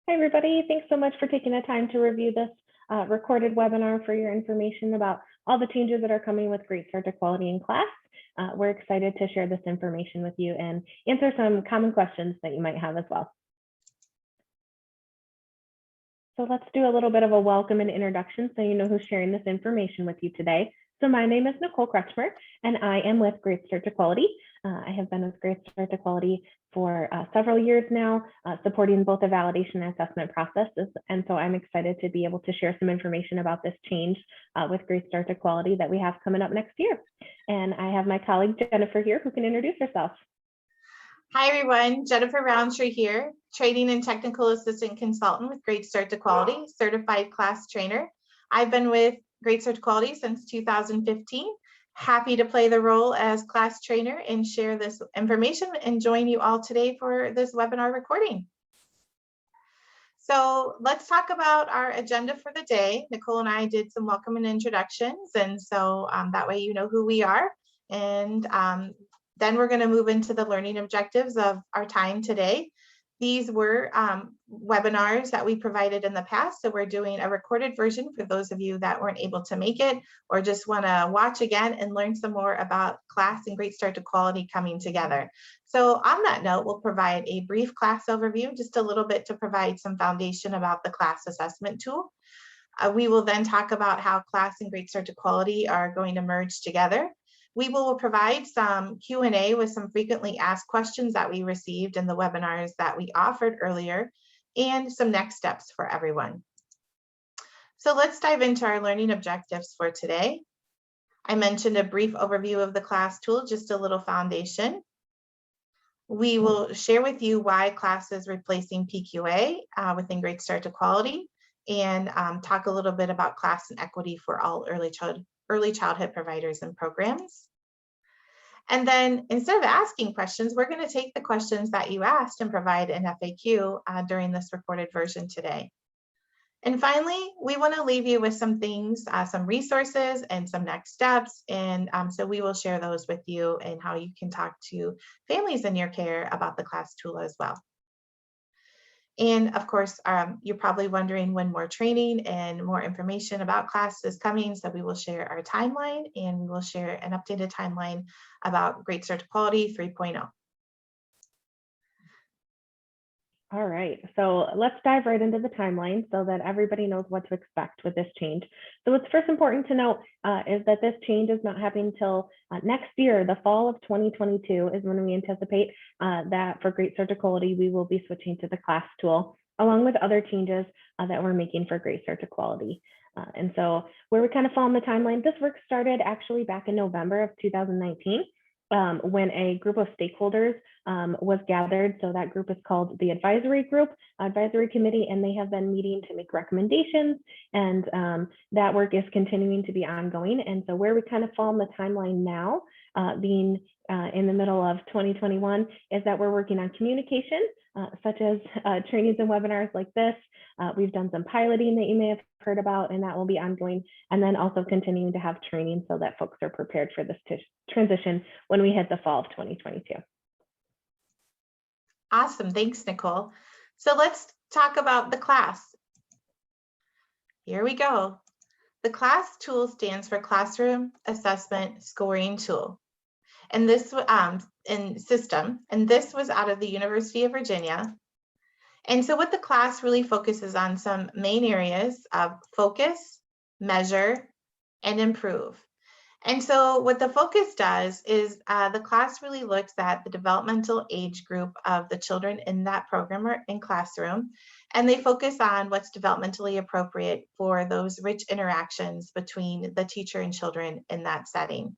Hi, everybody. Thanks so much for taking the time to review this recorded webinar for your information about all the changes that are coming with Great Start to Quality in class. We're excited to share this information with you and answer some common questions that you might have as well. So let's do a little bit of a welcome and introduction so you know who's sharing this information with you today. So my name is Nicole Kretschmer, and I am with Great Start to Quality. I have been with Great Start to Quality for several years now, supporting both the validation and assessment processes. And so I'm excited to be able to share some information about this change with Great Start to Quality that we have coming up next year. And I have my colleague Jennifer here who can introduce herself. Hi everyone, Jennifer Roundtree here, Training and Technical Assistant Consultant with Great Start to Quality, Certified Class Trainer. I've been with Great Start to Quality since 2015. Happy to play the role as class trainer and share this information and join you all today for this webinar recording. So let's talk about our agenda for the day. Nicole and I did some welcome and introductions, and so that way you know who we are. And then we're going to move into the learning objectives of our time today. These were webinars that we provided in the past, so we're doing a recorded version for those of you that weren't able to make it or just want to watch again and learn some more about class and Great Start to Quality coming together. So on that note, we'll provide a brief class overview, just a little bit to provide some foundation about the class assessment tool. We will then talk about how class and Great Start to Quality are going to merge together. We will provide some Q&A with some frequently asked questions that we received in the webinars that we offered earlier, and some next steps for everyone. So let's dive into our learning objectives for today. I mentioned a brief overview of the class tool, just a little foundation. We will share with you why class is replacing PQA within Great Start to Quality, and talk a little bit about class and equity for all early childhood providers and programs. And then instead of asking questions, we're going to take the questions that you asked and provide an FAQ during this recorded version today. And finally, we want to leave you with some things, some resources and some next steps. And so we will share those with you and how you can talk to families in your care about the class tool as well. And of course, you're probably wondering when more training and more information about class is coming. So we will share our timeline, and we will share an updated timeline about Great Start to Quality 3.0. All right, so let's dive right into the timeline so that everybody knows what to expect with this change. So what's first important to note is that this change is not happening until next year. The fall of 2022 is when we anticipate that for Great Start to Quality, we will be switching to the class tool, along with other changes that we're making for Great Start to Quality. And so where we kind of fall in the timeline, this work started actually back in November of 2019. When a group of stakeholders was gathered. So that group is called the advisory committee, and they have been meeting to make recommendations, and that work is continuing to be ongoing. And so where we kind of fall in the timeline now, being in the middle of 2021, is that we're working on communication, such as trainings and webinars like this. We've done some piloting that you may have heard about, and that will be ongoing. And then also continuing to have training so that folks are prepared for this transition when we hit the fall of 2022. Awesome, thanks, Nicole. So let's talk about the class. Here we go. The class tool stands for Classroom Assessment Scoring Tool. And this system, and this was out of the University of Virginia. And so what the class really focuses on some main areas of focus, measure, and improve. And so what the focus does is the class really looks at the developmental age group of the children in that program or in classroom, and they focus on what's developmentally appropriate for those rich interactions between the teacher and children in that setting.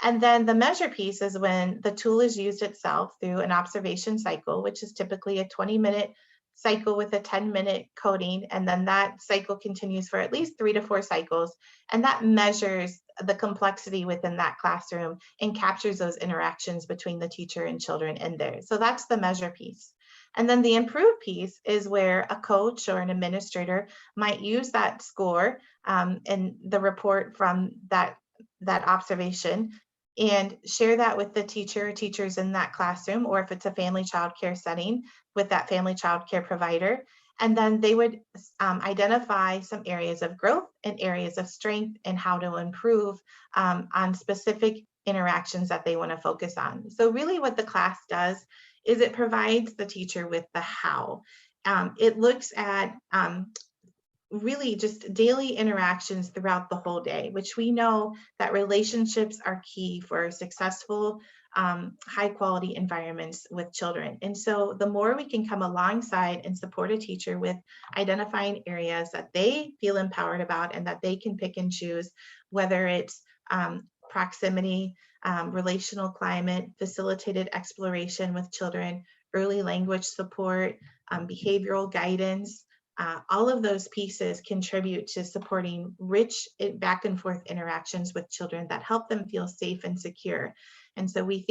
And then the measure piece is when the tool is used itself through an observation cycle, which is typically a 20-minute cycle with a 10-minute coding, and then that cycle continues for at least 3 to 4 cycles, and that measures the complexity within that classroom and captures those interactions between the teacher and children in there. So that's the measure piece. And then the improve piece is where a coach or an administrator might use that score and the report from that observation and share that with the teacher or teachers in that classroom, or if it's a family child care setting, with that family child care provider. And then they would identify some areas of growth and areas of strength and how to improve on specific interactions that they want to focus on. So really what the class does is it provides the teacher with the how. It looks at really just daily interactions throughout the whole day, which we know that relationships are key for successful, high quality environments with children. And so the more we can come alongside and support a teacher with identifying areas that they feel empowered about and that they can pick and choose, whether it's proximity, relational climate, facilitated exploration with children, early language support, behavioral guidance, all of those pieces contribute to supporting rich back and forth interactions with children that help them feel safe and secure. And so we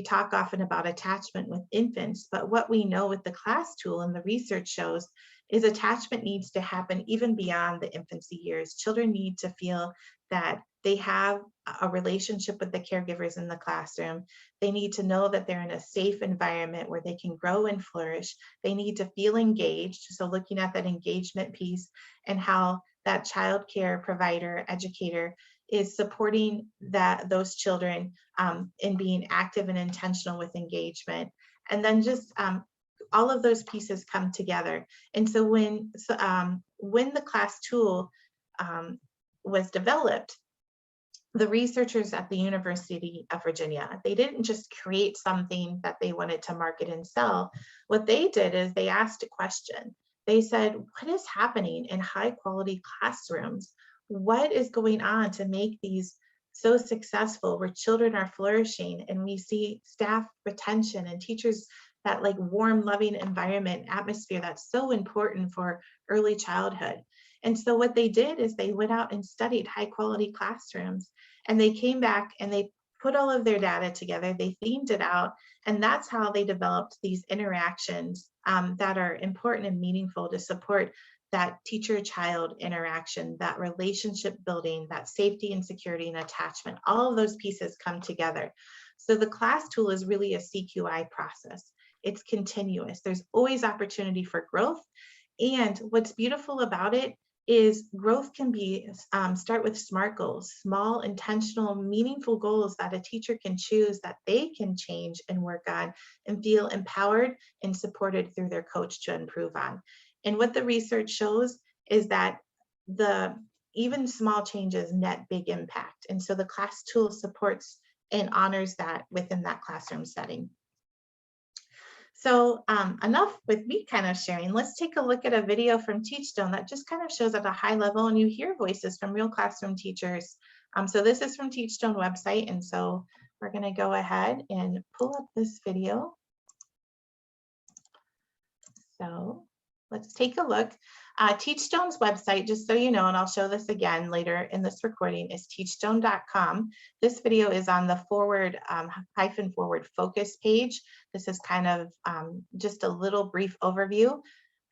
talk often about attachment with infants, but what we know with the class tool and the research shows is attachment needs to happen even beyond the infancy years. Children need to feel that they have a relationship with the caregivers in the classroom. They need to know that they're in a safe environment where they can grow and flourish. They need to feel engaged. So looking at that engagement piece and how that child care provider, educator is supporting those children in being active and intentional with engagement. And then just all of those pieces come together. And so when the class tool was developed, the researchers at the University of Virginia, they didn't just create something that they wanted to market and sell. What they did is they asked a question. They said, what is happening in high quality classrooms? What is going on to make these so successful where children are flourishing and we see staff retention and teachers, that like warm, loving environment atmosphere that's so important for early childhood. And so what they did is they went out and studied high quality classrooms, and they came back and they put all of their data together, they themed it out, and that's how they developed these interactions that are important and meaningful to support that teacher-child interaction, that relationship building, that safety and security and attachment. All of those pieces come together. So the class tool is really a CQI process. It's continuous. There's always opportunity for growth. And what's beautiful about it is growth can be start with SMART goals, small, intentional, meaningful goals that a teacher can choose that they can change and work on and feel empowered and supported through their coach to improve on. And what the research shows is that even small changes net big impact. And so the class tool supports and honors that within that classroom setting. So enough with me kind of sharing. Let's take a look at a video from Teachstone that just kind of shows at a high level, and you hear voices from real classroom teachers. So this is from Teachstone website, and so we're going to go ahead and pull up this video. So let's take a look. Teachstone's website, just so you know, and I'll show this again later in this recording, is teachstone.com. This video is on the forward focus page. This is kind of just a little brief overview.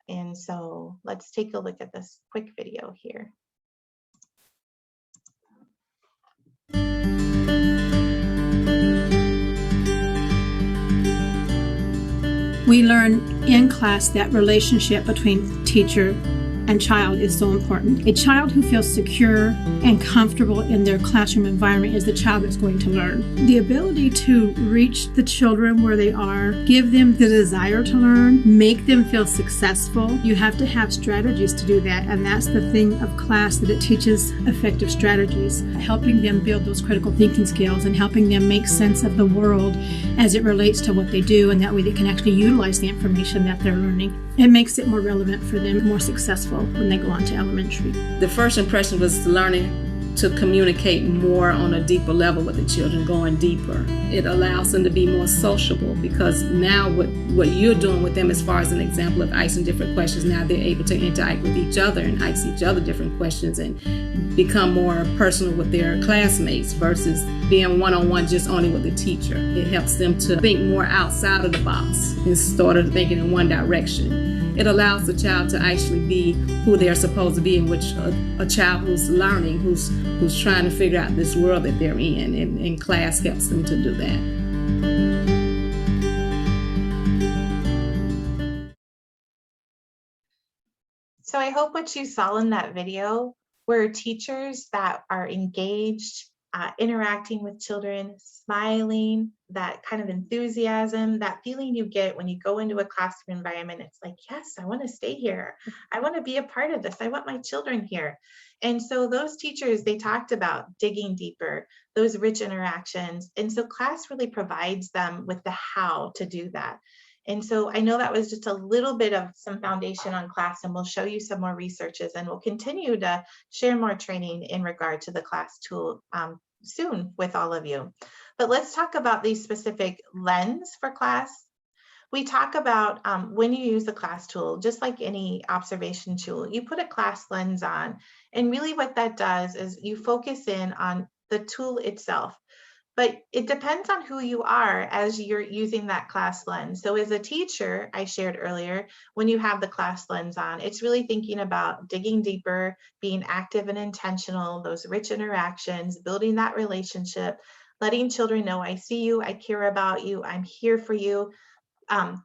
And so let's take a look at this quick video here. We learn in class that relationship between teacher and child is so important. A child who feels secure and comfortable in their classroom environment is the child that's going to learn. The ability to reach the children where they are, give them the desire to learn, make them feel successful. You have to have strategies to do that, and that's the thing of class, that it teaches effective strategies, helping them build those critical thinking skills and helping them make sense of the world as it relates to what they do, and that way they can actually utilize the information that they're learning. It makes it more relevant for them, more successful when they go on to elementary. The first impression was learning to communicate more on a deeper level with the children, going deeper. It allows them to be more sociable, because now what you're doing with them, as far as an example of asking different questions, now they're able to interact with each other and ask each other different questions and become more personal with their classmates versus being one-on-one just only with the teacher. It helps them to think more outside of the box instead of thinking in one direction. It allows the child to actually be who they're supposed to be, in which a child who's learning, who's trying to figure out this world that they're in, and class helps them to do that. I hope what you saw in that video were teachers that are engaged, interacting with children, smiling, that kind of enthusiasm, that feeling you get when you go into a classroom environment. It's like, yes, I want to stay here. I want to be a part of this. I want my children here. And so those teachers, they talked about digging deeper, those rich interactions. And so class really provides them with the how to do that. And so I know that was just a little bit of some foundation on class, and we'll show you some more researches, and we'll continue to share more training in regard to the class tool soon with all of you. But let's talk about these specific lens for class. We talk about when you use the class tool, just like any observation tool, you put a class lens on. And really what that does is you focus in on the tool itself. But it depends on who you are as you're using that class lens. So as a teacher, I shared earlier, when you have the class lens on, it's really thinking about digging deeper, being active and intentional, those rich interactions, building that relationship, letting children know, I see you, I care about you, I'm here for you.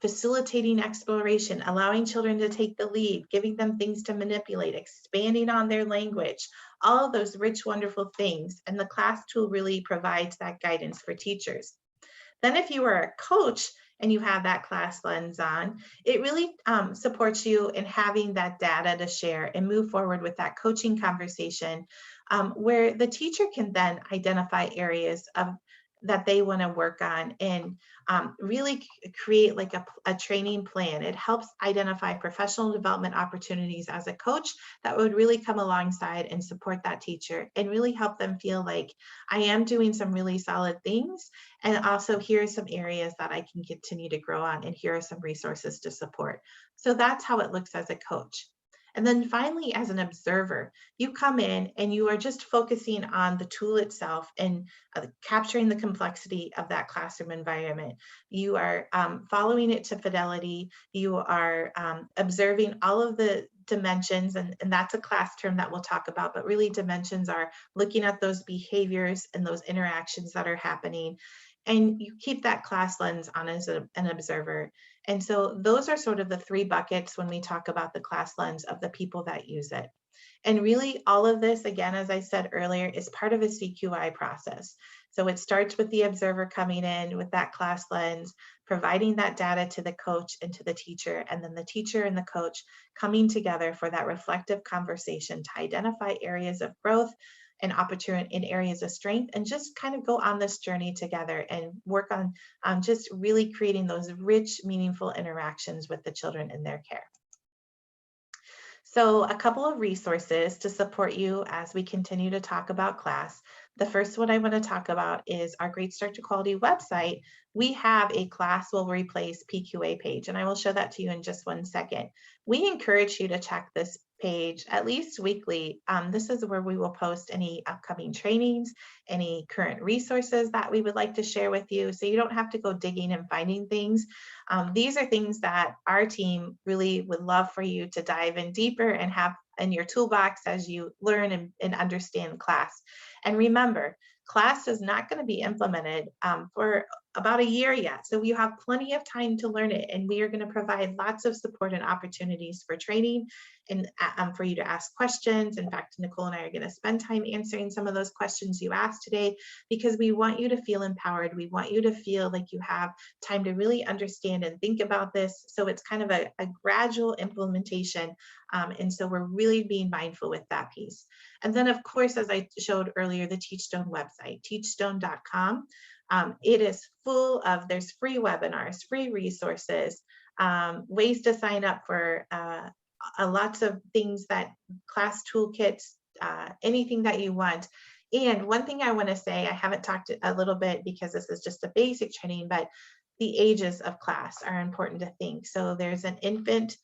Facilitating exploration, allowing children to take the lead, giving them things to manipulate, expanding on their language, all of those rich, wonderful things. And the class tool really provides that guidance for teachers. Then if you are a coach and you have that class lens on, it really supports you in having that data to share and move forward with that coaching conversation where the teacher can then identify areas of that they want to work on and really create like a training plan. It helps identify professional development opportunities as a coach that would really come alongside and support that teacher and really help them feel like I am doing some really solid things. And also here are some areas that I can continue to grow on, and here are some resources to support. So that's how it looks as a coach. And then finally, as an observer, you come in and you are just focusing on the tool itself and capturing the complexity of that classroom environment. You are following it to fidelity. You are observing all of the dimensions, and that's a class term that we'll talk about, but really dimensions are looking at those behaviors and those interactions that are happening. And you keep that class lens on as an observer. And so those are sort of the three buckets when we talk about the class lens of the people that use it. And really all of this, again, as I said earlier, is part of a CQI process. So it starts with the observer coming in with that class lens, providing that data to the coach and to the teacher, and then the teacher and the coach coming together for that reflective conversation to identify areas of growth and opportunity in areas of strength, and just kind of go on this journey together and work on just really creating those rich, meaningful interactions with the children in their care. So a couple of resources to support you as we continue to talk about class. The first one I want to talk about is our Great Start to Quality website. We have a Class Will Replace PQA page, and I will show that to you in just 1 second. We encourage you to check this page at least weekly. This is where we will post any upcoming trainings, any current resources that we would like to share with you, so you don't have to go digging and finding things. These are things that our team really would love for you to dive in deeper and have in your toolbox as you learn and understand class. And remember, class is not going to be implemented for about a year yet. So you have plenty of time to learn it, and we are going to provide lots of support and opportunities for training and for you to ask questions. In fact, Nicole and I are going to spend time answering some of those questions you asked today, because we want you to feel empowered. We want you to feel like you have time to really understand and think about this. So it's kind of a gradual implementation. And so we're really being mindful with that piece. And then, of course, as I showed earlier, the Teachstone website, teachstone.com. It is full of, there's free webinars, free resources, ways to sign up for lots of things, that class toolkits, anything that you want. And one thing I want to say, I haven't talked a little bit because this is just a basic training, but the ages of class are important to think. So there's an infant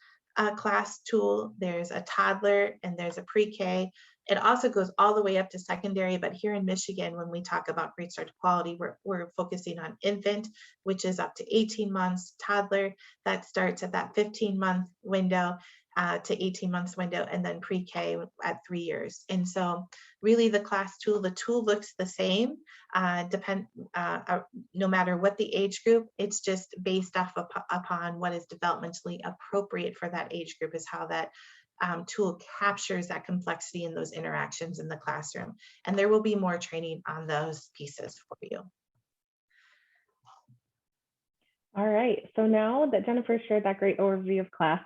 class tool, there's a toddler, and there's a pre-K. It also goes all the way up to secondary, but here in Michigan, when we talk about Great Start to Quality, we're focusing on infant, which is up to 18 months, toddler, that starts at that 15-month window to 18 months window, and then pre-K at 3 years. And so really the class tool, the tool looks the same, no matter what the age group. It's just based off upon what is developmentally appropriate for that age group is how that tool captures that complexity and those interactions in the classroom. And there will be more training on those pieces for you. All right, so now that Jennifer shared that great overview of class,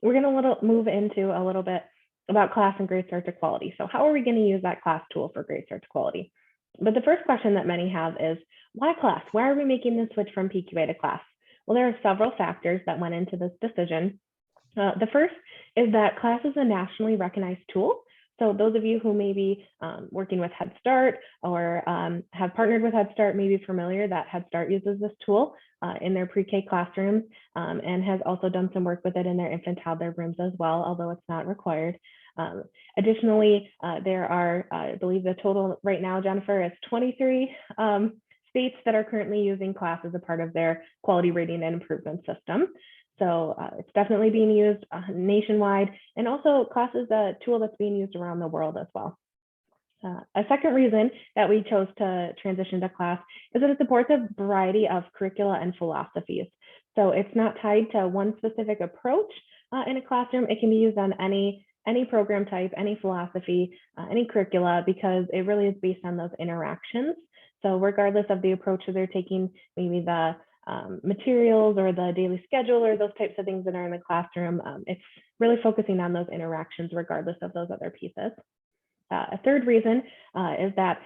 we're going to move into a little bit about class and Great Start to Quality. So how are we going to use that class tool for Great Start to Quality? But the first question that many have is, why class? Why are we making the switch from PQA to class? Well, there are several factors that went into this decision. The first is that class is a nationally recognized tool. So those of you who may be working with Head Start or have partnered with Head Start may be familiar that Head Start uses this tool in their pre-K classrooms and has also done some work with it in their infant toddler rooms as well, although it's not required. Additionally, there are, I believe the total right now, Jennifer, is 23 states that are currently using class as a part of their quality rating and improvement system. So it's definitely being used nationwide, and also class is a tool that's being used around the world as well. A second reason that we chose to transition to class is that it supports a variety of curricula and philosophies. So it's not tied to one specific approach in a classroom. It can be used on any program type, any philosophy, any curricula, because it really is based on those interactions. So regardless of the approach that they're taking, maybe the materials or the daily schedule or those types of things that are in the classroom, it's really focusing on those interactions regardless of those other pieces. A third reason is that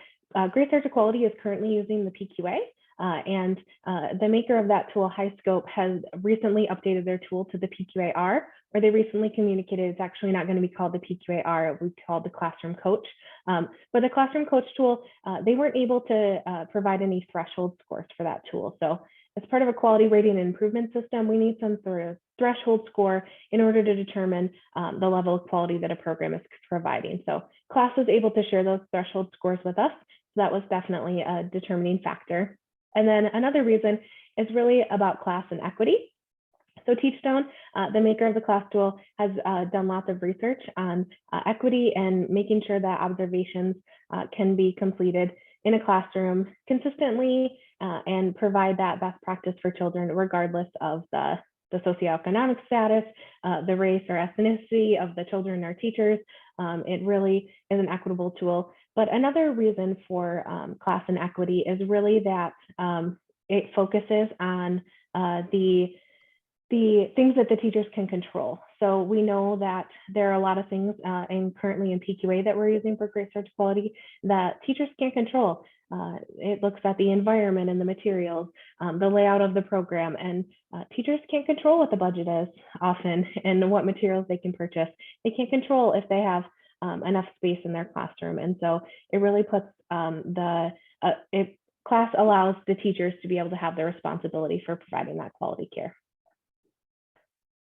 Great Start to Quality is currently using the PQA, and the maker of that tool, HighScope, has recently updated their tool to the PQA-R, where they recently communicated it's actually not going to be called the PQA-R, it will be called the Classroom Coach. But the Classroom Coach tool, they weren't able to provide any threshold scores for that tool. So as part of a quality rating and improvement system, we need some sort of threshold score in order to determine the level of quality that a program is providing. So class was able to share those threshold scores with us. So that was definitely a determining factor. And then another reason is really about class and equity. So Teachstone, the maker of the class tool, has done lots of research on equity and making sure that observations can be completed in a classroom consistently and provide that best practice for children regardless of the socioeconomic status, the race or ethnicity of the children or teachers. It really is an equitable tool. But another reason for class and equity is really that it focuses on the things that the teachers can control. So we know that there are a lot of things and currently in PQA that we're using for Great Start to Quality that teachers can't control. It looks at the environment and the materials, the layout of the program, and teachers can't control what the budget is often and what materials they can purchase. They can't control if they have enough space in their classroom. And so it really puts class allows the teachers to be able to have the responsibility for providing that quality care.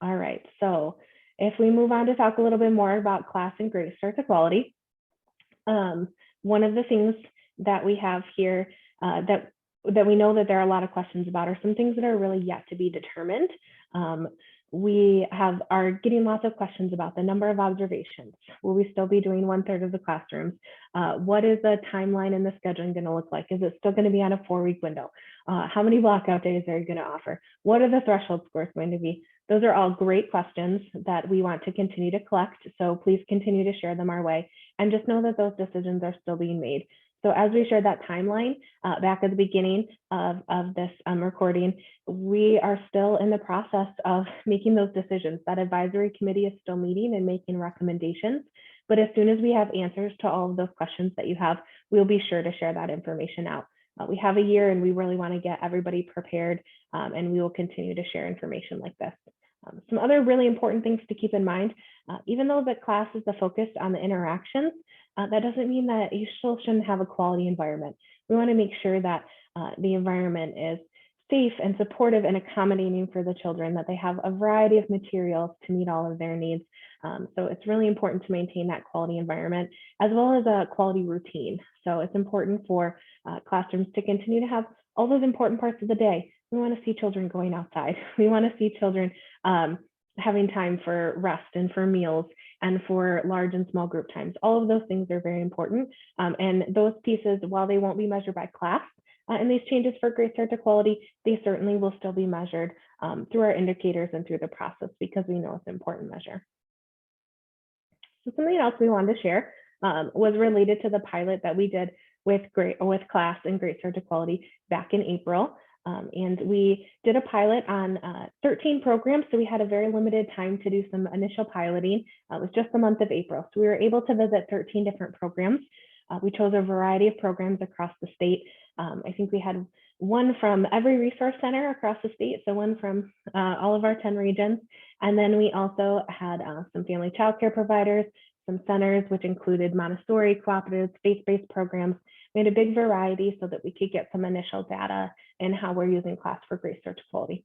All right, so if we move on to talk a little bit more about class and Great Start to Quality, one of the things that we have here that we know that there are a lot of questions about are some things that are really yet to be determined. We are getting lots of questions about the number of observations. Will we still be doing 1/3 of the classrooms? What is the timeline and the scheduling going to look like? Is it still going to be on a 4-week window? How many blockout days are you going to offer? What are the threshold scores going to be? Those are all great questions that we want to continue to collect. So please continue to share them our way. And just know that those decisions are still being made. So as we shared that timeline back at the beginning of this recording, we are still in the process of making those decisions. That advisory committee is still meeting and making recommendations. But as soon as we have answers to all of those questions that you have, we'll be sure to share that information out. We have a year and we really want to get everybody prepared, and we will continue to share information like this. Some other really important things to keep in mind, even though the class is the focus on the interactions, that doesn't mean that you still shouldn't have a quality environment. We want to make sure that the environment is safe and supportive and accommodating for the children, that they have a variety of materials to meet all of their needs. So it's really important to maintain that quality environment as well as a quality routine. So it's important for classrooms to continue to have all those important parts of the day. We want to see children going outside. We want to see children having time for rest and for meals and for large and small group times. All of those things are very important. And those pieces, while they won't be measured by class and these changes for Great Start to Quality, they certainly will still be measured through our indicators and through the process because we know it's an important measure. So something else we wanted to share was related to the pilot that we did with class and Great Start to Quality back in April. And we did a pilot on 13 programs. So we had a very limited time to do some initial piloting. It was just the month of April. So we were able to visit 13 different programs. We chose a variety of programs across the state. I think we had one from every resource center across the state, so one from all of our 10 regions. And then we also had some family child care providers, some centers, which included Montessori, cooperatives, faith-based programs. We had a big variety so that we could get some initial data in how we're using class for Great Start to Quality.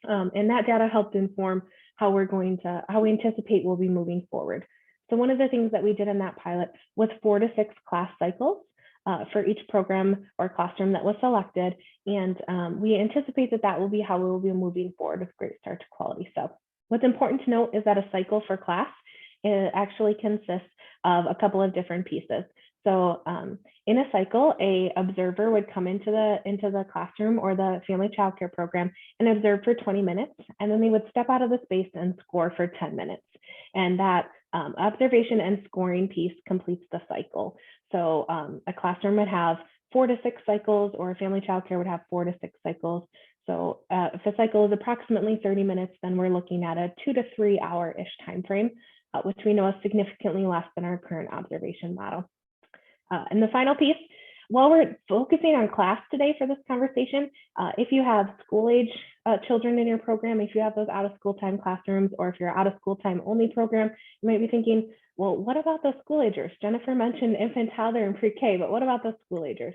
And that data helped inform how we anticipate we'll be moving forward. So one of the things that we did in that pilot was 4 to 6 class cycles for each program or classroom that was selected. And we anticipate that that will be how we will be moving forward with Great Start to Quality. So what's important to note is that a cycle for class, it actually consists of a couple of different pieces. So in a cycle, a observer would come into the classroom or the family child care program and observe for 20 minutes, and then they would step out of the space and score for 10 minutes. And that observation and scoring piece completes the cycle. So a classroom would have 4 to 6 cycles, or a family child care would have 4 to 6 cycles. So if a cycle is approximately 30 minutes, then we're looking at a 2 to 3 hour-ish time frame, which we know is significantly less than our current observation model. And the final piece, while we're focusing on class today for this conversation, if you have school-age children in your program, if you have those out-of-school time classrooms, or if you're out-of-school time only program, you might be thinking, well, what about those school-agers? Jennifer mentioned infant, toddler, and pre-K, but what about those school-agers?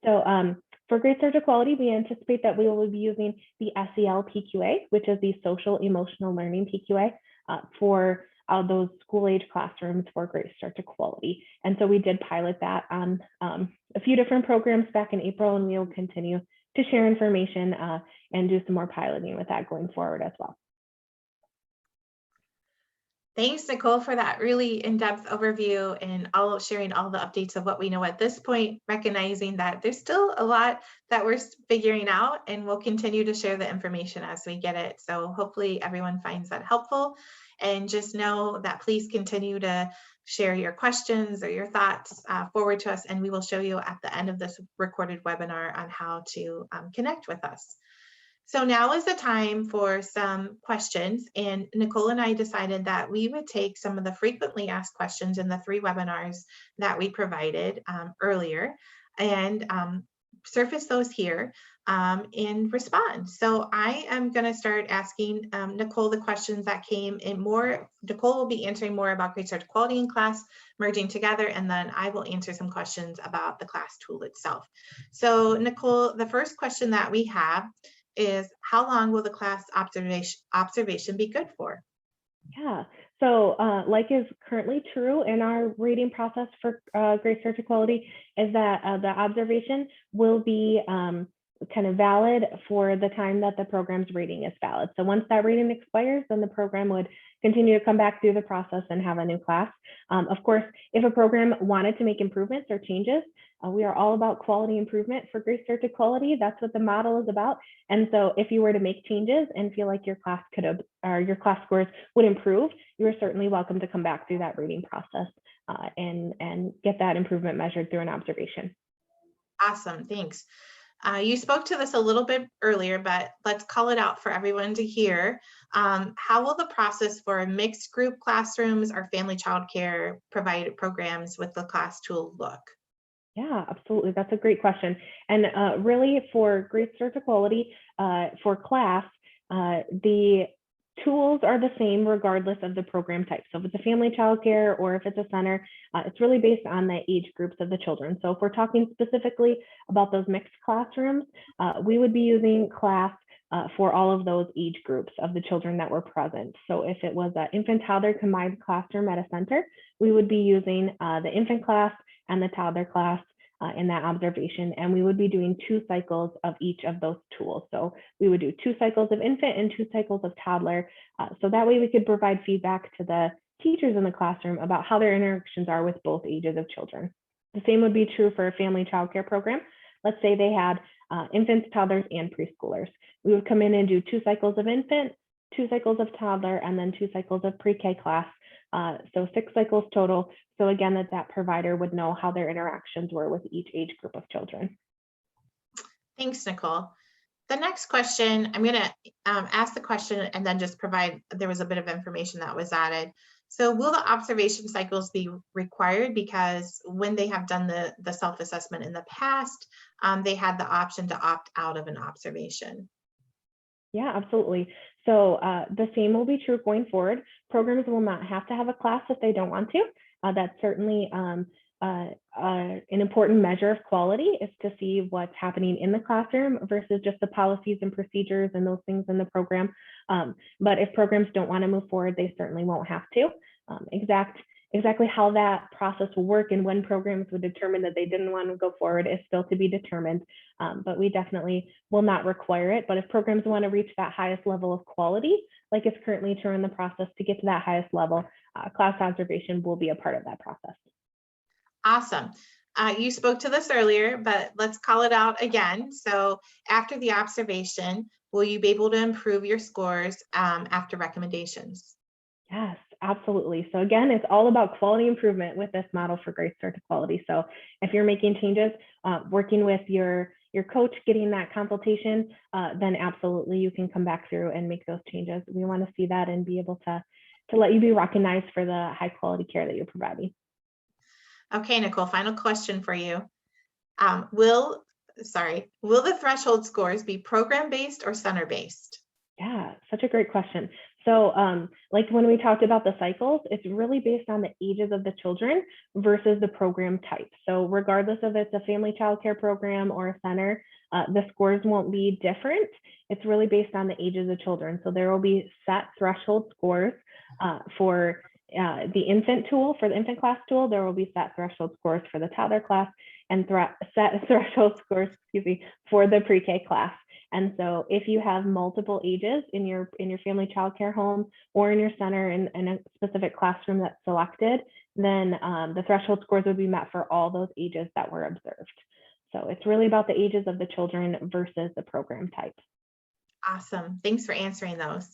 So for Great Start to Quality, we anticipate that we will be using the SEL PQA, which is the Social Emotional Learning PQA, for those school-age classrooms for Great Start to Quality. And so we did pilot that on a few different programs back in April, and we will continue to share information and do some more piloting with that going forward as well. Thanks, Nicole, for that really in-depth overview and sharing all the updates of what we know at this point, recognizing that there's still a lot that we're figuring out, and we'll continue to share the information as we get it. So hopefully everyone finds that helpful, and just know that please continue to share your questions or your thoughts forward to us, and we will show you at the end of this recorded webinar on how to connect with us. So now is the time for some questions, and Nicole and I decided that we would take some of the frequently asked questions in the 3 webinars that we provided earlier and surface those here and respond. So I am going to start asking Nicole the questions that came in more. Nicole will be answering more about Great Start to Quality in class, merging together, and then I will answer some questions about the class tool itself. So Nicole, the first question that we have is, how long will the class observation be good for? Yeah, so like is currently true in our rating process for Great Start to Quality, is that the observation will be kind of valid for the time that the program's rating is valid. So once that rating expires, then the program would continue to come back through the process and have a new class. Of course, if a program wanted to make improvements or changes, we are all about quality improvement for Great Start to Quality. That's what the model is about. And so if you were to make changes and feel like your class your class scores would improve, you are certainly welcome to come back through that rating process and get that improvement measured through an observation. Awesome, thanks. You spoke to this a little bit earlier, but let's call it out for everyone to hear. How will the process for mixed group classrooms or family child care provided programs with the class tool look? Yeah, absolutely. That's a great question. And really for Great Start to Quality for class, the tools are the same regardless of the program type. So if it's a family child care or if it's a center, it's really based on the age groups of the children. So if we're talking specifically about those mixed classrooms, we would be using class for all of those age groups of the children that were present. So if it was an infant toddler combined classroom at a center, we would be using the infant class and the toddler class in that observation, and we would be doing 2 cycles of each of those tools. So we would do 2 cycles of infant and 2 cycles of toddler. So that way we could provide feedback to the teachers in the classroom about how their interactions are with both ages of children. The same would be true for a family child care program. Let's say they had infants, toddlers, and preschoolers. We would come in and do 2 cycles of infant, 2 cycles of toddler, and then 2 cycles of pre-K class So 6 cycles total. So again, that provider would know how their interactions were with each age group of children. Thanks, Nicole. The next question, I'm going to ask the question and then just provide, there was a bit of information that was added. So will the observation cycles be required? Because when they have done the self-assessment in the past, they had the option to opt out of an observation. Yeah, absolutely. So the same will be true going forward. Programs will not have to have a class if they don't want to. That's certainly an important measure of quality, is to see what's happening in the classroom versus just the policies and procedures and those things in the program. But if programs don't want to move forward, they certainly won't have to. Exactly how that process will work and when programs would determine that they didn't want to go forward is still to be determined, but we definitely will not require it. But if programs want to reach that highest level of quality, like it's currently true in the process, to get to that highest level, class observation will be a part of that process. Awesome. You spoke to this earlier, but let's call it out again. So after the observation, will you be able to improve your scores after recommendations? Yes, absolutely. So again, it's all about quality improvement with this model for Great Start to Quality. So if you're making changes, working with your coach, getting that consultation, then absolutely you can come back through and make those changes. We want to see that and be able to let you be recognized for the high quality care that you're providing. Okay, Nicole, final question for you. Will the threshold scores be program-based or center-based? Yeah, such a great question. So like when we talked about the cycles, it's really based on the ages of the children versus the program type. So regardless of if it's a family child care program or a center, the scores won't be different. It's really based on the ages of children. So there will be set threshold scores for the infant tool. For the infant class tool, there will be set threshold scores for the toddler class and set threshold scores, for the pre-K class. And so if you have multiple ages in your family child care home or in your center in a specific classroom that's selected, then the threshold scores would be met for all those ages that were observed. So it's really about the ages of the children versus the program type. Awesome. Thanks for answering those.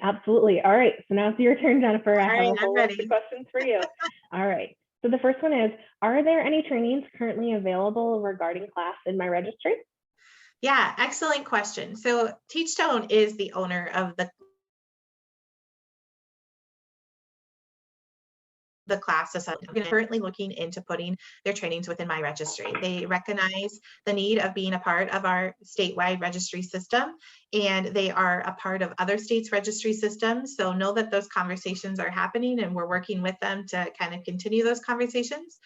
Absolutely. All right. So now it's your turn, Jennifer. I have a whole list ready. of questions for you. All right. So the first one is, are there any trainings currently available regarding class in my registry? Yeah, excellent question. So Teachstone is the owner of the class assessment. They're currently looking into putting their trainings within my registry. They recognize the need of being a part of our statewide registry system, and they are a part of other states' registry systems. So know that those conversations are happening, and we're working with them to kind of continue those conversations.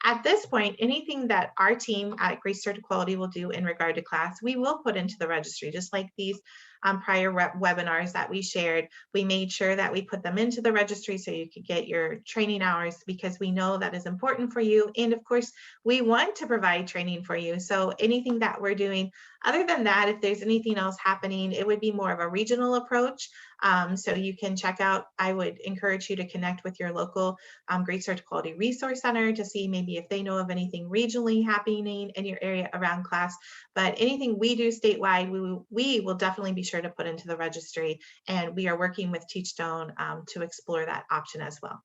At this point, anything that our team at Great Start to Quality will do in regard to class, we will put into the registry, just like these prior webinars that we shared. We made sure that we put them into the registry so you could get your training hours, because we know that is important for you. And of course, we want to provide training for you. So anything that we're doing, other than that, if there's anything else happening, it would be more of a regional approach. So you can check out, I would encourage you to connect with your local Great Start to Quality Resource Center to see maybe if they know of anything regionally happening in your area around class. But anything we do statewide, we will definitely be sure to put into the registry, and we are working with Teachstone to explore that option as well.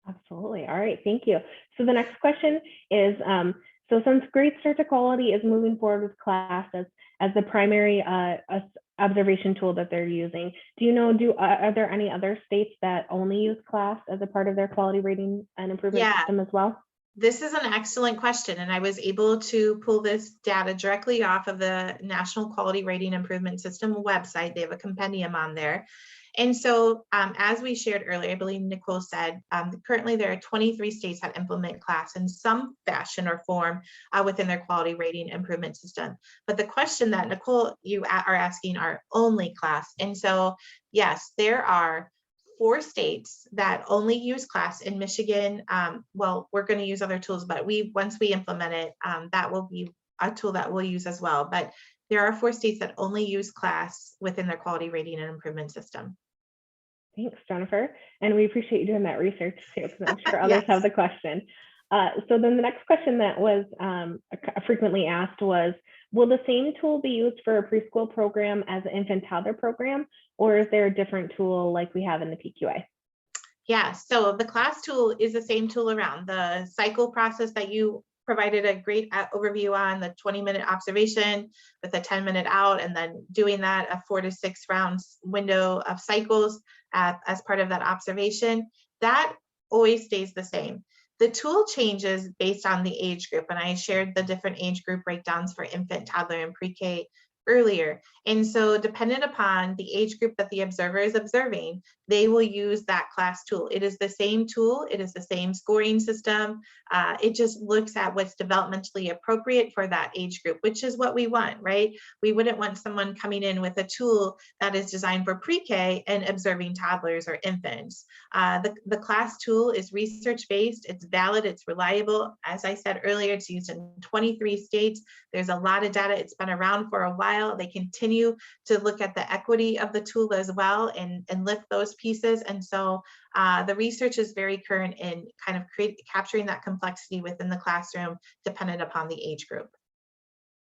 Absolutely. All right. Thank you. So the next question is, so since Great Start to Quality is moving forward with class as the primary observation tool that they're using, do you know, are there any other states that only use class as a part of their quality rating and improvement system as well? This is an excellent question, and I was able to pull this data directly off of the National Quality Rating Improvement System website. They have a compendium on there. And so as we shared earlier, I believe Nicole said, currently there are 23 states that implement class in some fashion or form within their quality rating improvement system. But the question that Nicole, you are asking are only class. And so, yes, there are 4 states that only use class. In Michigan, well, we're going to use other tools, but once we implement it, that will be a tool that we'll use as well. But there are 4 states that only use class within their quality rating and improvement system. Thanks, Jennifer. And we appreciate you doing that research too, because I'm sure others have the question. So then the next question that was frequently asked was, will the same tool be used for a preschool program as an infant toddler program, or is there a different tool like we have in the PQA? Yeah, so the class tool is the same tool around. The cycle process that you provided a great overview on, the 20-minute observation with a 10-minute out, and then doing that a 4 to 6 rounds window of cycles as part of that observation, that always stays the same. The tool changes based on the age group, and I shared the different age group breakdowns for infant, toddler, and pre-K earlier. And so dependent upon the age group that the observer is observing, they will use that class tool. It is the same tool. It is the same scoring system. It just looks at what's developmentally appropriate for that age group, which is what we want, right? We wouldn't want someone coming in with a tool that is designed for pre-K and observing toddlers or infants. The class tool is research-based, it's valid, it's reliable. As I said earlier, it's used in 23 states. There's a lot of data. It's been around for a while. They continue to look at the equity of the tool as well and lift those pieces. And so the research is very current in kind of capturing that complexity within the classroom dependent upon the age group.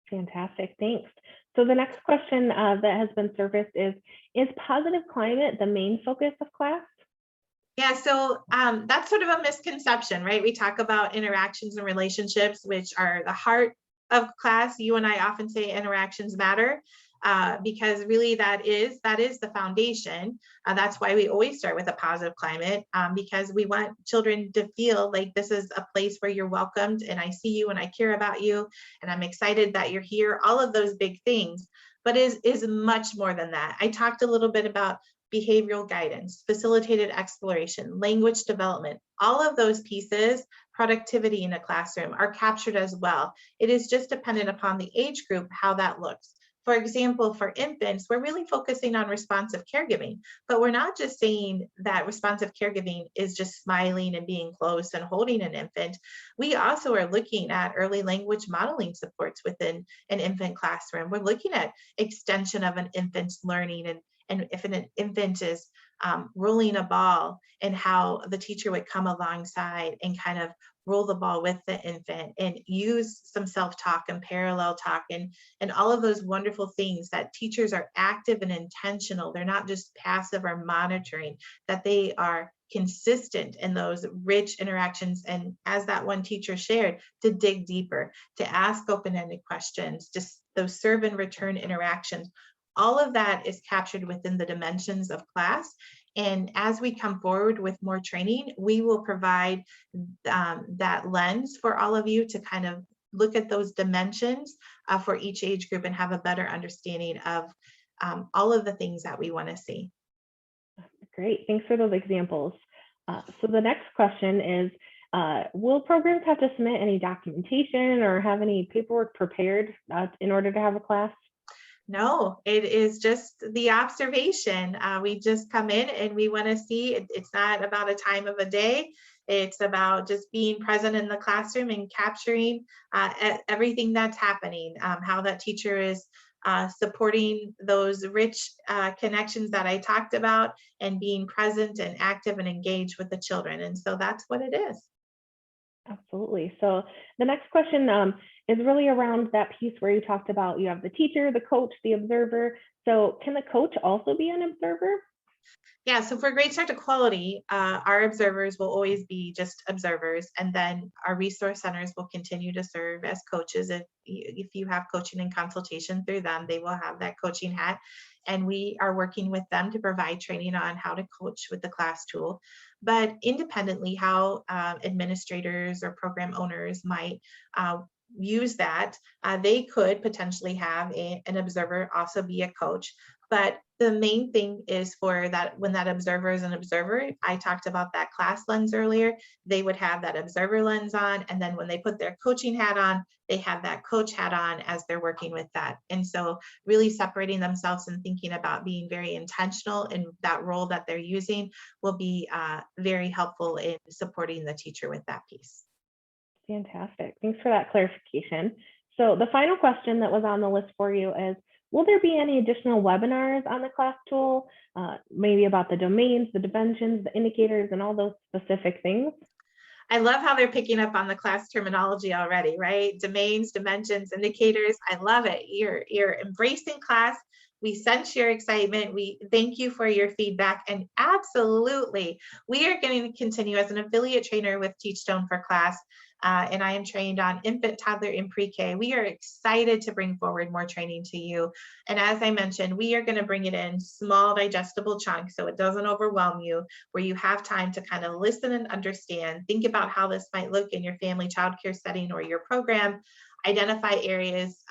Fantastic, thanks. So the next question that has been surfaced is positive climate the main focus of class? Yeah, so that's sort of a misconception, right? We talk about interactions and relationships, which are the heart of class. You and I often say interactions matter because really that is the foundation. That's why we always start with a positive climate because we want children to feel like this is a place where you're welcomed and I see you and I care about you and I'm excited that you're here, all of those big things, but is much more than that. I talked a little bit about behavioral guidance, facilitated exploration, language development, all of those pieces, productivity in a classroom are captured as well. It is just dependent upon the age group, how that looks. For example, for infants, we're really focusing on responsive caregiving, but we're not just saying that responsive caregiving is just smiling and being close and holding an infant. We also are looking at early language modeling supports within an infant classroom. We're looking at extension of an infant's learning and if an infant is rolling a ball and how the teacher would come alongside and kind of roll the ball with the infant and use some self-talk and parallel talk and all of those wonderful things that teachers are active and intentional. They're not just passive or monitoring, that they are consistent in those rich interactions. And as that one teacher shared, to dig deeper, to ask open-ended questions, just those serve and return interactions. All of that is captured within the dimensions of class. And as we come forward with more training, we will provide that lens for all of you to kind of look at those dimensions for each age group and have a better understanding of all of the things that we want to see. Great, thanks for those examples. So the next question is, will programs have to submit any documentation or have any paperwork prepared in order to have a class? No, it is just the observation. We just come in and we want to see, it's not about a time of a day. It's about just being present in the classroom and capturing everything that's happening, how that teacher is supporting those rich connections that I talked about and being present and active and engaged with the children. And so that's what it is. Absolutely. So the next question is really around that piece where you talked about you have the teacher, the coach, the observer. So can the coach also be an observer? Yeah, so for Great Start to Quality, our observers will always be just observers, and then our resource centers will continue to serve as coaches. If you have coaching and consultation through them, they will have that coaching hat, and we are working with them to provide training on how to coach with the class tool. But independently, how administrators or program owners might use that, they could potentially have an observer also be a coach. But the main thing is for that, when that observer is an observer, I talked about that class lens earlier, they would have that observer lens on. And then when they put their coaching hat on, they have that coach hat on as they're working with that. And so really separating themselves and thinking about being very intentional in that role that they're using will be very helpful in supporting the teacher with that piece. Fantastic. Thanks for that clarification. So the final question that was on the list for you is, will there be any additional webinars on the class tool, maybe about the domains, the dimensions, the indicators, and all those specific things? I love how they're picking up on the class terminology already, right? Domains, dimensions, indicators. I love it. You're embracing class, We sense your excitement. We thank you for your feedback. And absolutely, we are going to continue as an affiliate trainer with Teachstone for Class. And I am trained on infant, toddler, and pre-K. We are excited to bring forward more training to you. And as I mentioned, we are going to bring it in small, digestible chunks so it doesn't overwhelm you, where you have time to kind of listen and understand, think about how this might look in your family childcare setting or your program, identify areas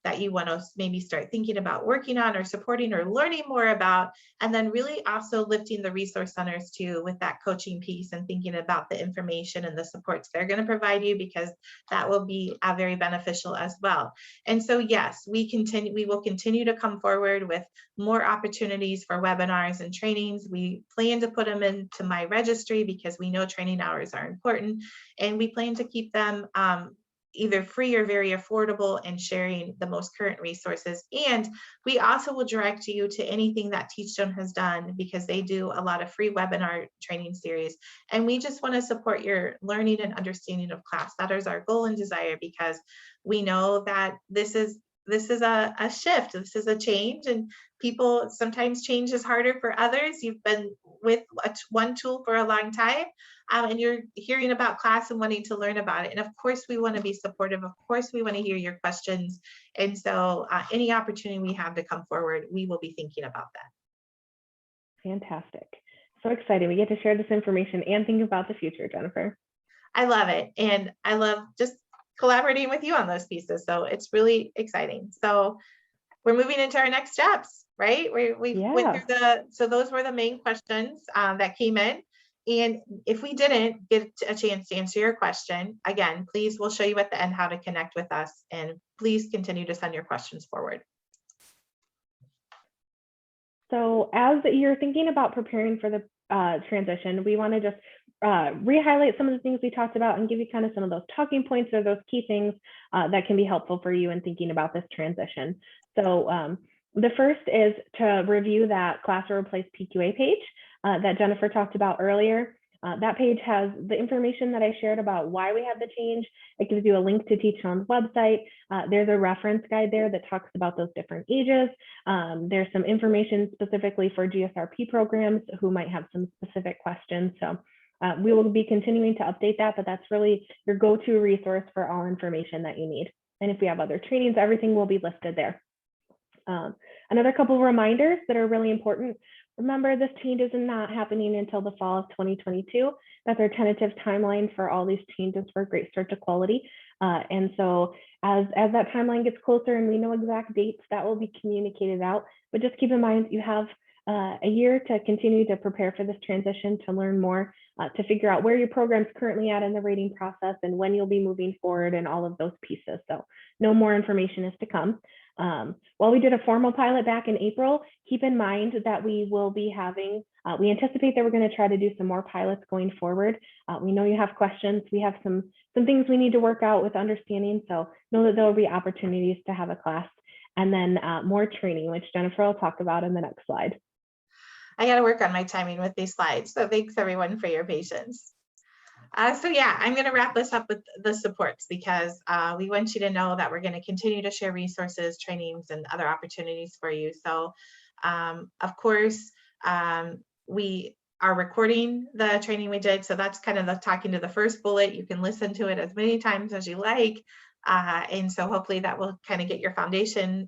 that you want to maybe start thinking about working on or supporting or learning more about, and then really also lifting the resource centers too with that coaching piece and thinking about the information and the supports they're going to provide you, because that will be very beneficial as well. And so yes, we will continue to come forward with more opportunities for webinars and trainings. We plan to put them into my registry because we know training hours are important, and we plan to keep them either free or very affordable, and sharing the most current resources. And we also will direct you to anything that Teachstone has done, because they do a lot of free webinar training series. And we just want to support your learning and understanding of class. That is our goal and desire, because we know that this is a shift. This is a change, and people, sometimes change is harder for others. You've been with one tool for a long time, and you're hearing about class and wanting to learn about it. And of course, we want to be supportive. Of course, we want to hear your questions. And so any opportunity we have to come forward, we will be thinking about that. Fantastic. So exciting. We get to share this information and think about the future, Jennifer. I love it. And I love just collaborating with you on those pieces. So it's really exciting. So we're moving into our next steps, right? We went through so those were the main questions that came in. And if we didn't get a chance to answer your question, again, please, we'll show you at the end how to connect with us, and please continue to send your questions forward. So as you're thinking about preparing for the transition, we want to just re-highlight some of the things we talked about and give you kind of some of those talking points or those key things that can be helpful for you in thinking about this transition. So the first is to review that Class or Replace PQA page that Jennifer talked about earlier. That page has the information that I shared about why we have the change. It gives you a link to Teachstone's website. There's a reference guide there that talks about those different ages. There's some information specifically for GSRP programs who might have some specific questions. So we will be continuing to update that, but that's really your go-to resource for all information that you need. And if we have other trainings, everything will be listed there. Another couple of reminders that are really important. Remember, this change is not happening until the fall of 2022. That's our tentative timeline for all these changes for Great Start to Quality. And so as that timeline gets closer and we know exact dates, that will be communicated out. But just keep in mind, you have a year to continue to prepare for this transition, to learn more, to figure out where your program's currently at in the rating process and when you'll be moving forward and all of those pieces. So no more information is to come. While we did a formal pilot back in April, keep in mind that we will be having, we anticipate that we're going to try to do some more pilots going forward. We know you have questions. We have some things we need to work out with understanding. So know that there will be opportunities to have a class, and then more training, which Jennifer will talk about in the next slide. I got to work on my timing with these slides. So thanks everyone for your patience. So yeah, I'm going to wrap this up with the supports, because we want you to know that we're going to continue to share resources, trainings, and other opportunities for you. So of course, we are recording the training we did. So that's kind of talking to the first bullet. You can listen to it as many times as you like. And so hopefully that will kind of get your foundation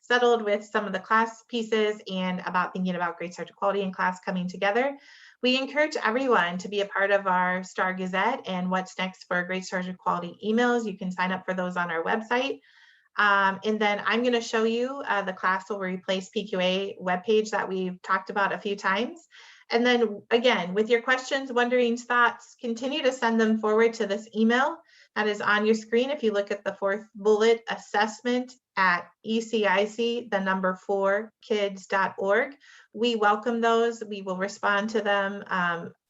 settled with some of the class pieces and about thinking about Great Start to Quality in class coming together. We encourage everyone to be a part of our Star Gazette and What's Next for Great Start to Quality emails. You can sign up for those on our website. And then I'm going to show you the Class Will Replace PQA webpage that we've talked about a few times. And then again, with your questions, wonderings, thoughts, continue to send them forward to this email that is on your screen. If you look at the fourth bullet, assessment@ECIC4kids.org. We welcome those. We will respond to them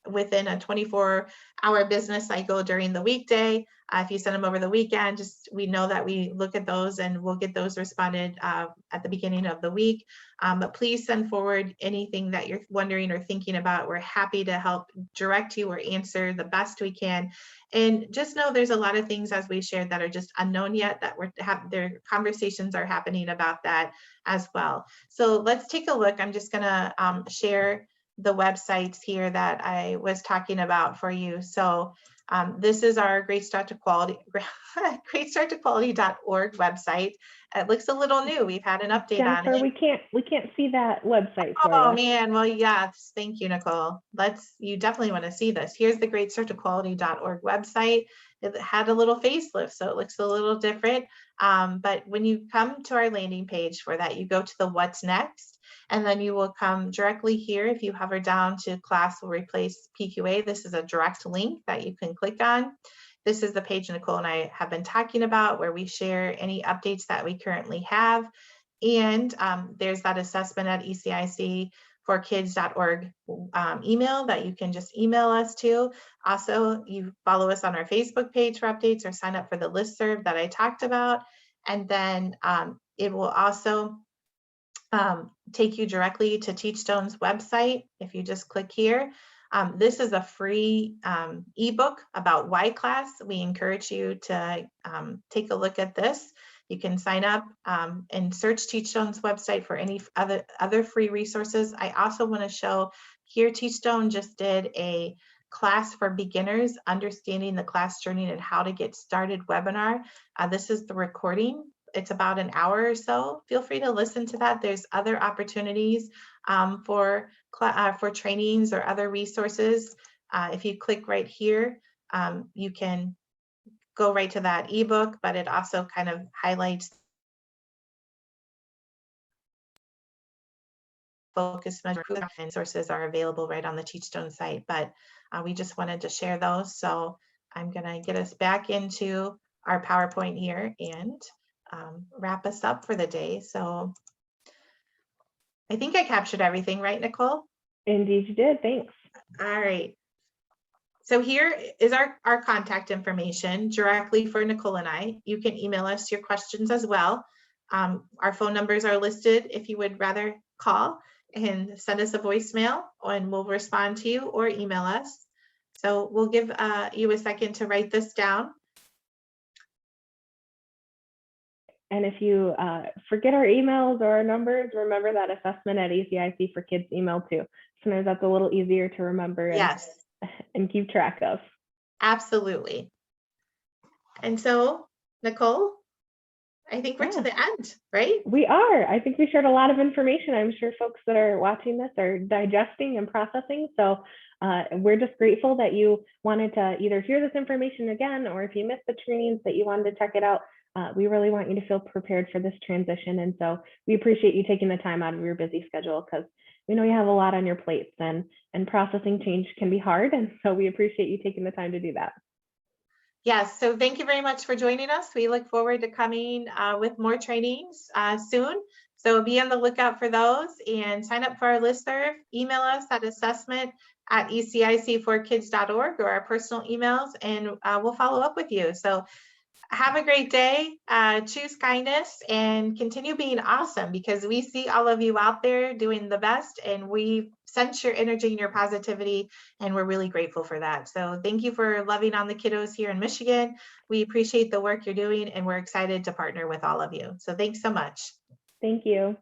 within a 24-hour business cycle during the weekday. If you send them over the weekend, we know that we look at those and we'll get those responded at the beginning of the week. But please send forward anything that you're wondering or thinking about. We're happy to help direct you or answer the best we can. And just know there's a lot of things, as we shared, that are just unknown yet, that their conversations are happening about that as well. So let's take a look. I'm just gonna share the websites here that I was talking about for you. So this is our Great Start to Quality, greatstarttoquality.org website. It looks a little new. We've had an update Jennifer, on it. we can't see that website for Oh you. man, well, yes, thank you, Nicole. You definitely want to see this. Here's the greatstarttoquality.org website. It had a little facelift, so it looks a little different. But when you come to our landing page for that, you go to the what's next, and then you will come directly here. If you hover down to class will replace PQA, this is a direct link that you can click on. This is the page Nicole and I have been talking about, where we share any updates that we currently have. And there's that assessment at ECIC4kids.org email that you can just email us to. Also, you follow us on our Facebook page for updates, or sign up for the listserv that I talked about. And then it will also take you directly to Teachstone's website. If you just click here, this is a free ebook about Y class. We encourage you to take a look at this. You can sign up and search Teachstone's website for any other free resources. I also want to show here, Teachstone just did a class for beginners, understanding the class journey and how to get started webinar. This is the recording. It's about an hour or so. Feel free to listen to that. There's other opportunities for trainings or other resources. If you click right here, you can go right to that ebook, but it also kind of highlights focus measure and sources are available right on the Teachstone site. But we just wanted to share those. So I'm gonna get us back into our PowerPoint here and wrap us up for the day. So I think I captured everything, right, Nicole? Indeed you did, thanks. All right. So here is our contact information directly for Nicole and I. You can email us your questions as well. Our phone numbers are listed if you would rather call and send us a voicemail, and we'll respond to you, or email us. So we'll give you a second to write this down. And if you forget our emails or our numbers, remember that assessment at ECIC for Kids email too. Sometimes that's a little easier to remember and keep track of. Absolutely. And so, Nicole, I think we're to the end, right? We are. I think we shared a lot of information. I'm sure folks that are watching this are digesting and processing. So we're just grateful that you wanted to either hear this information again, or if you missed the trainings that you wanted to check it out. We really want you to feel prepared for this transition. And so we appreciate you taking the time out of your busy schedule, because we know you have a lot on your plates, and processing change can be hard. And so we appreciate you taking the time to do that. Yes, so thank you very much for joining us. We look forward to coming with more trainings soon. So be on the lookout for those, and sign up for our listserv. Email us at assessment@ecic4kids.org, or our personal emails, and we'll follow up with you. So have a great day, choose kindness, and continue being awesome, because we see all of you out there doing the best, and we sense your energy and your positivity, and we're really grateful for that. So thank you for loving on the kiddos here in Michigan. We appreciate the work you're doing, and we're excited to partner with all of you. So thanks so much. Thank you.